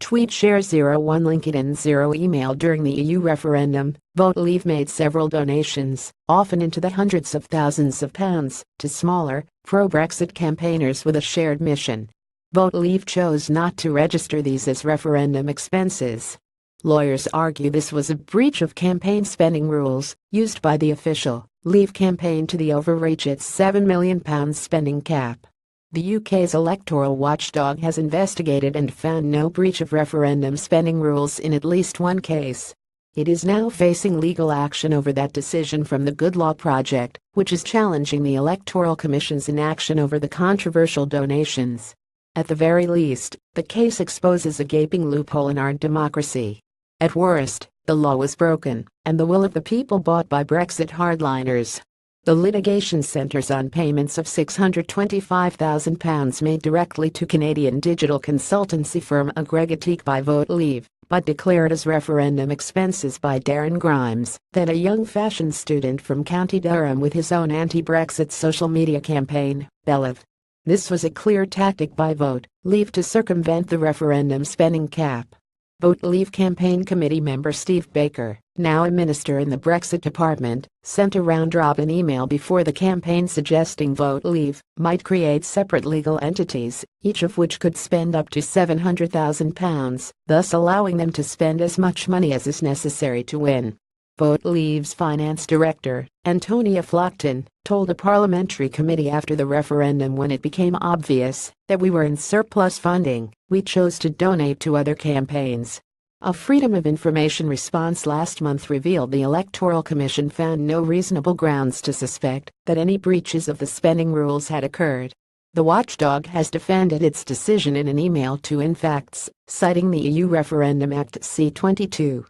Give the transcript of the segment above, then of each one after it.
Tweet share 01 LinkedIn 0 email. During the EU referendum, Vote Leave made several donations, often into the hundreds of thousands of pounds, to smaller, pro-Brexit campaigners with a shared mission. Vote Leave chose not to register these as referendum expenses. Lawyers argue this was a breach of campaign spending rules used by the official Leave campaign to overreach its £7 million spending cap. The UK's electoral watchdog has investigated and found no breach of referendum spending rules in at least one case. It is now facing legal action over that decision from the Good Law Project, which is challenging the Electoral Commission's inaction over the controversial donations. At the very least, the case exposes a gaping loophole in our democracy. At worst, the law was broken, and the will of the people bought by Brexit hardliners. The litigation centres on payments of £625,000 made directly to Canadian digital consultancy firm Aggregatique by Vote Leave, but declared as referendum expenses by Darren Grimes, then a young fashion student from County Durham with his own anti-Brexit social media campaign, Believe. This was a clear tactic by Vote Leave to circumvent the referendum spending cap. Vote Leave campaign committee member Steve Baker, now a minister in the Brexit department, sent a round-robin email before the campaign suggesting Vote Leave might create separate legal entities, each of which could spend up to £700,000, thus allowing them to spend as much money as is necessary to win. Vote Leave's finance director, Antonia Flockton, told a parliamentary committee after the referendum when it became obvious that we were in surplus funding, we chose to donate to other campaigns. A Freedom of Information response last month revealed the Electoral Commission found no reasonable grounds to suspect that any breaches of the spending rules had occurred. The watchdog has defended its decision in an email to InFacts, citing the EU Referendum Act C-22,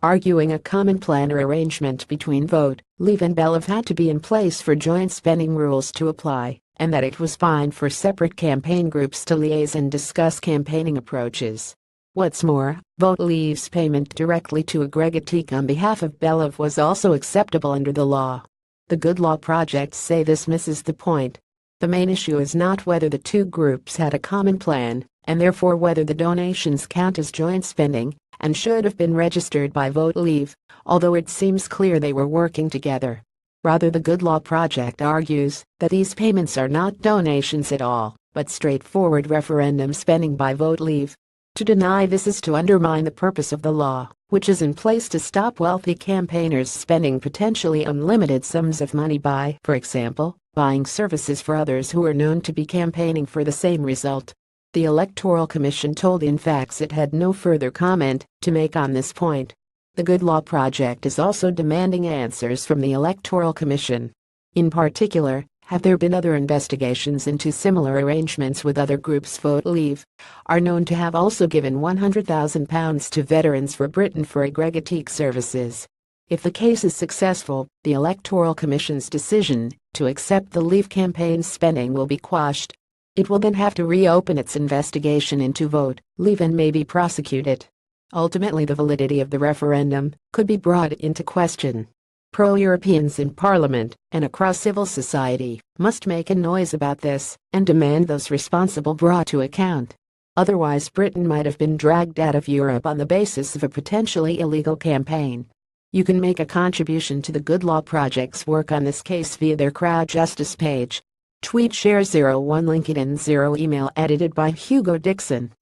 arguing a common plan or arrangement between Vote Leave and Believe had to be in place for joint spending rules to apply, and that it was fine for separate campaign groups to liaise and discuss campaigning approaches. What's more, Vote Leave's payment directly to Aggregatique on behalf of Believe was also acceptable under the law. The Good Law Project say this misses the point. The main issue is not whether the two groups had a common plan, and therefore whether the donations count as joint spending and should have been registered by Vote Leave, although it seems clear they were working together. Rather, the Good Law Project argues that these payments are not donations at all, but straightforward referendum spending by Vote Leave. To deny this is to undermine the purpose of the law, which is in place to stop wealthy campaigners spending potentially unlimited sums of money by, for example, buying services for others who are known to be campaigning for the same result. The Electoral Commission told InFacts it had no further comment to make on this point. The Good Law Project is also demanding answers from the Electoral Commission. In particular, have there been other investigations into similar arrangements with other groups? Vote Leave are known to have also given £100,000 to Veterans for Britain for Aggregatique services. If the case is successful, the Electoral Commission's decision to accept the Leave campaign's spending will be quashed. It will then have to reopen its investigation into Vote Leave and maybe prosecute it. Ultimately, the validity of the referendum could be brought into question. Pro-Europeans in Parliament and across civil society must make a noise about this and demand those responsible brought to account. Otherwise, Britain might have been dragged out of Europe on the basis of a potentially illegal campaign. You can make a contribution to the Good Law Project's work on this case via their Crowd Justice page. Tweet share 01 LinkedIn 0 email edited by Hugo Dixon.